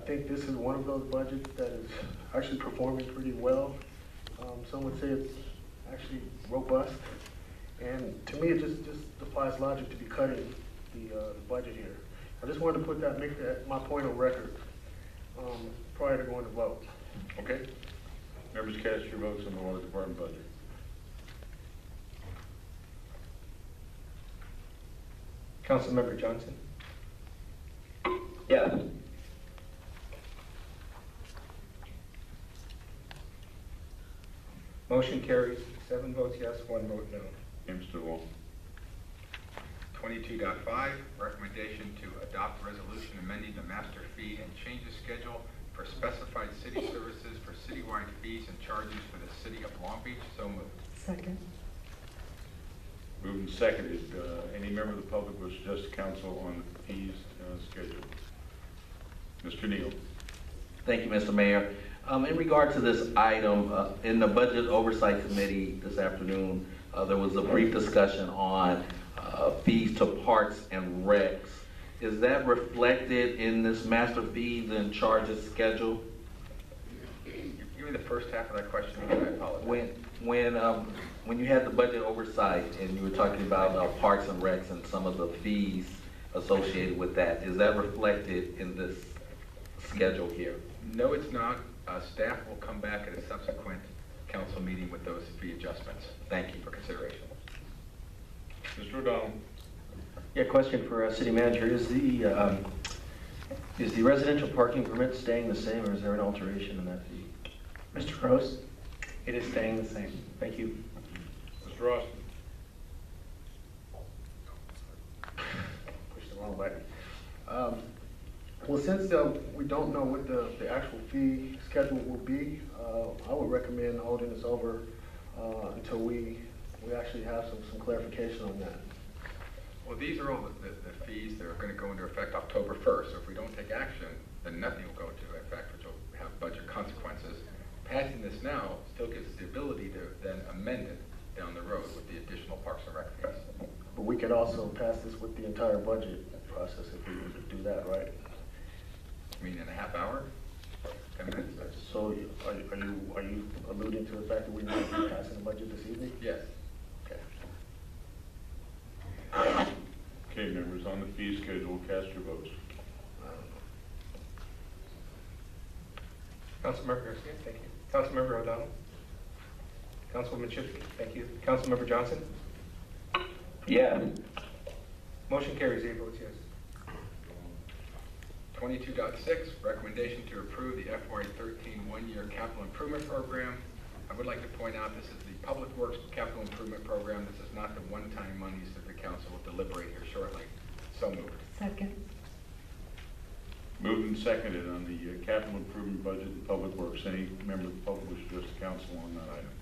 think this is one of those budgets that is actually performing pretty well. Some would say it's actually robust. And to me, it just defies logic to be cutting the budget here. I just wanted to put that, make that my point on record prior to going to vote. Okay. Members, cast your votes on the Water Department budget. Councilmember Johnson? Yes. Motion carries 7 votes yes, 1 vote no. Mr. Long. 22.5, recommendation to adopt resolution amending the master fee and changes schedule for specified city services for citywide fees and charges for the city of Long Beach. So moved. Second. Moved and seconded. Any member of the public wish to address the council on the fees schedule? Mr. Neal. Thank you, Mr. Mayor. In regard to this item, in the Budget Oversight Committee this afternoon, there was a brief discussion on fees to parks and recs. Is that reflected in this master fees and charges schedule? Give me the first half of that question again. I apologize. When you had the budget oversight and you were talking about parks and recs and some of the fees associated with that, is that reflected in this schedule here? No, it's not. Staff will come back at a subsequent council meeting with those fee adjustments. Thank you. For consideration. Mr. O'Donnell. Yeah, question for City Manager. Is the residential parking permit staying the same, or is there an alteration in that fee? Mr. Gross? It is staying the same. Thank you. Mr. Rossman. Push the wrong button. Well, since we don't know what the actual fee schedule will be, I would recommend holding this over until we actually have some clarification on that. Well, these are all the fees that are going to go into effect October 1st. So if we don't take action, then nothing will go into effect, which will have budget consequences. Passing this now still gives us the ability to then amend it down the road with the additional Parks and Rec fees. But we could also pass this with the entire budget process if we were to do that, right? I mean, in a half hour, 10 minutes. So are you alluding to the fact that we might be passing the budget this evening? Yes. Okay. Okay, members, on the fee schedule, cast your votes. Councilmember Garcia, thank you. Councilmember O'Donnell? Councilwoman Chipsky, thank you. Councilmember Johnson? Yes. Motion carries 8 votes yes. 22.6, recommendation to approve the FY13 one-year capital improvement program. I would like to point out this is the Public Works Capital Improvement Program. This is not the one-time monies that the council will deliberate here shortly. So moved. Second. Moved and seconded on the capital improvement budget and public works. Any member of the public wish to address the council on that item?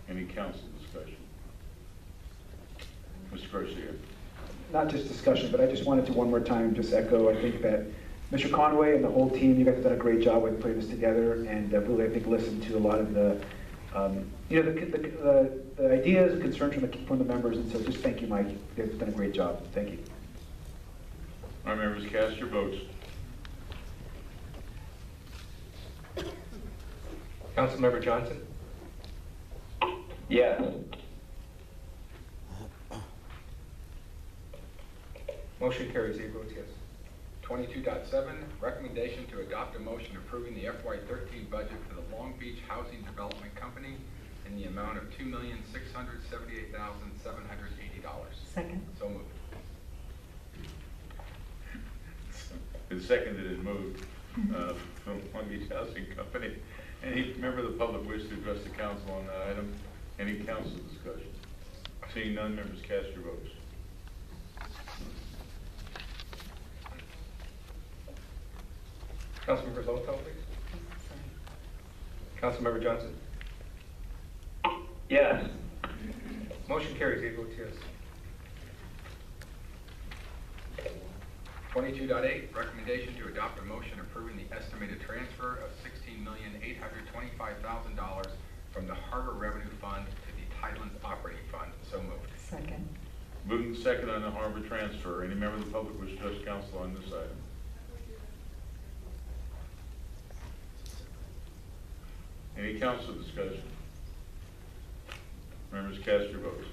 Any council discussion? Mr. Garcia. Not just discussion, but I just wanted to one more time just echo, I think that Mr. Conway and the whole team, you guys have done a great job with putting this together, and really, I think, listened to a lot of the, the ideas and concerns from the members, and so just thank you, Mike. You guys have done a great job. Thank you. All right, members, cast your votes. Councilmember Johnson? Yes. Motion carries 8 votes yes. 22.7, recommendation to adopt a motion approving the FY13 budget for the Long Beach Housing Development Company in the amount of $2,678,780. Second. So moved. It's seconded and moved from Long Beach Housing Company. Any member of the public wish to address the council on that item? Any council discussion? Seeing none, members, cast your votes. Councilmember Zoltan, please. Councilmember Johnson? Yes. Motion carries 8 votes yes. 22.8, recommendation to adopt a motion approving the estimated transfer of $16,825,000 from the Harbor Revenue Fund to the Tidelands Operating Fund. So moved. Second. Moving second on the harbor transfer. Any member of the public wish to address council on this item? Any council discussion? Members, cast your votes.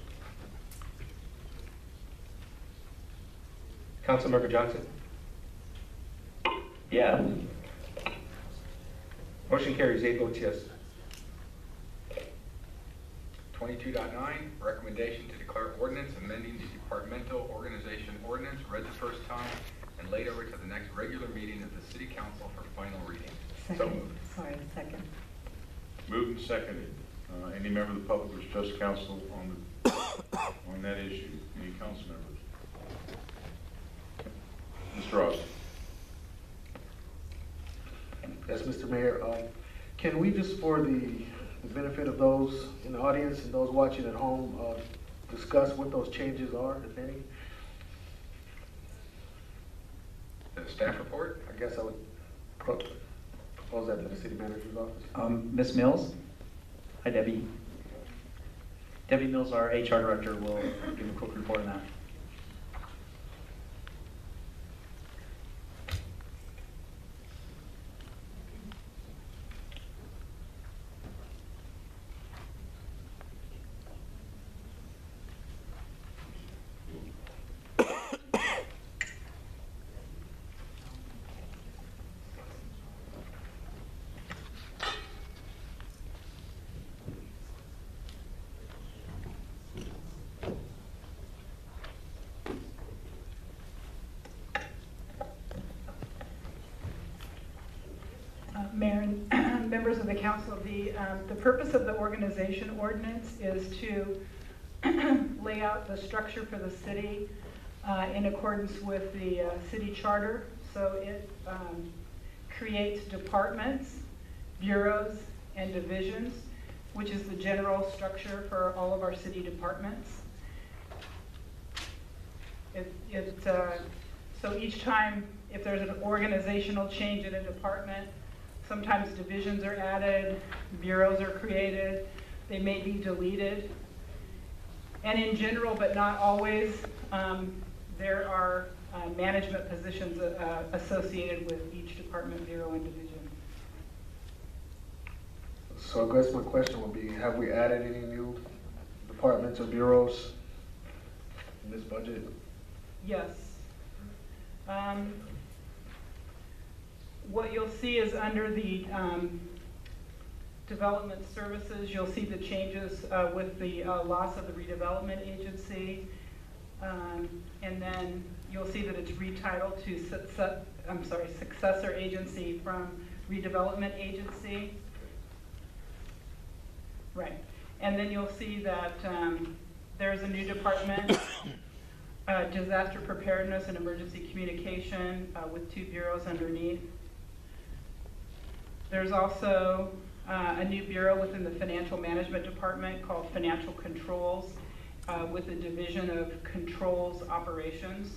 Councilmember Johnson? Yeah. Motion carries 8 votes yes. 22.9, recommendation to declare ordinance amending the departmental organization ordinance read the first time and laid over to the next regular meeting of the city council for final reading. So Second. moved. Sorry, second. Moved and seconded. Any member of the public wish to address council on that issue? Any council members? Mr. Ross? Yes, Mr. Mayor, can we just, for the benefit of those in the audience and those watching at home, discuss what those changes are, if any? The staff report? I guess I would propose that to the city manager's office. Ms. Mills? Hi, Debbie. Debbie Mills, our HR director, will give a quick report on that. Mayor and members of the council, the purpose of the organization ordinance is to lay out the structure for the city in accordance with the city charter. So it creates departments, bureaus, and divisions, which is the general structure for all of our city departments. So each time, if there's an organizational change in a department, sometimes divisions are added, bureaus are created, they may be deleted. And in general, but not always, there are management positions associated with each department, bureau, and division. So I guess my question would be, have we added any new departments or bureaus in this budget? Yes. What you'll see is under the development services, you'll see the changes with the loss of the redevelopment agency. And then you'll see that it's retitled to successor agency from redevelopment agency. Right. And then you'll see that there's a new department, disaster preparedness and emergency communication with 2 bureaus underneath. There's also a new bureau within the financial management department called financial controls with a division of controls operations.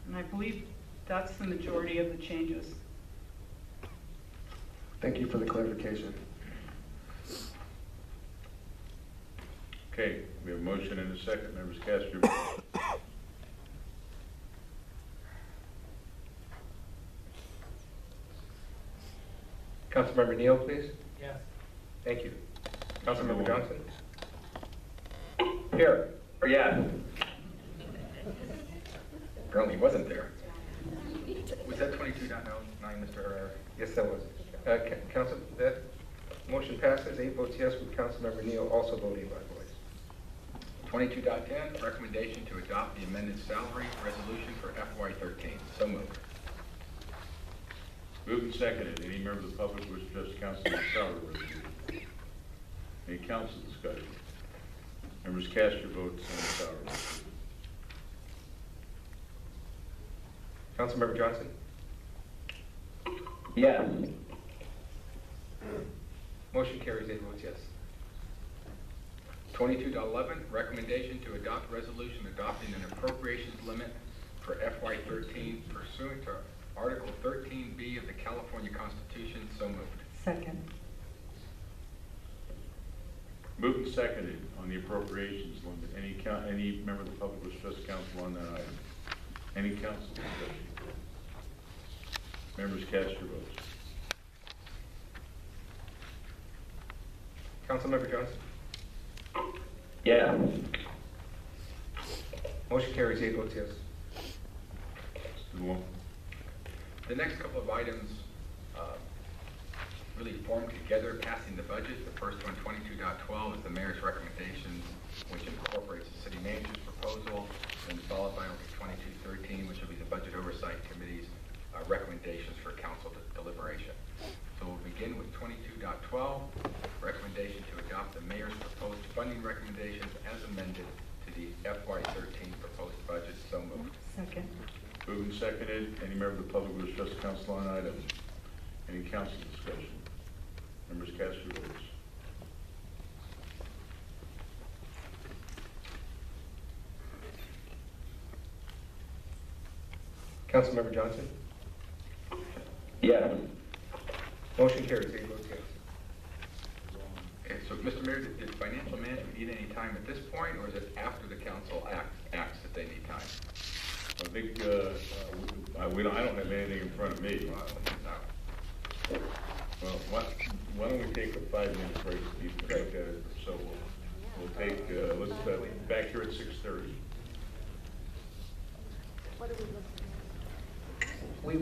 And I believe that's the majority of the changes. Thank you for the clarification. Okay, we have a motion and a second. Members, cast your vote. Councilmember Neal, please. Yes. Thank you. Councilmember Johnson? Here. Yeah. Apparently he wasn't there. Was that 22.9, Mr. Herrera? Yes, that was. Council, that motion passes 8 votes yes, with Councilmember Neal also voting by voice. 22.10, recommendation to adopt the amended salary resolution for FY13. So moved. Moved and seconded. Any member of the public wish to address council on the salary resolution? Any council discussion? Members, cast your votes on the salary resolution. Councilmember Johnson? Yeah. Motion carries 8 votes yes. 22.11, recommendation to adopt resolution adopting an appropriations limit for FY13 pursuant to Article 13B of the California Constitution. So moved. Second. Moved and seconded on the appropriations limit. Any member of the public wish to address council on that item? Any council discussion? Members, cast your votes. Councilmember Johnson? Yeah. Motion carries 8 votes yes. Mr. DeLong. The next couple of items really form together passing the budget. The first one, 22.12, is the mayor's recommendations, which incorporates the city manager's proposal, then followed by 22.13, which will be the Budget Oversight Committee's recommendations for council deliberation. So we'll begin with 22.12, recommendation to adopt the mayor's proposed funding recommendations as amended to the FY13 proposed budget. So moved. Second. Moved and seconded. Any member of the public wish to address the council on item? Any council discussion? Members cast your votes. Councilmember Johnson? Yeah. Motion carries 8 votes yes. Okay, so Mr. Mayor, did financial management need any time at this point, or is it after the council acts that they need time? I think, I don't have anything in front of me. No. Well, why don't we take a 5-minute break, Steve? So we'll take, let's, back here at 6:30. What are we looking at? We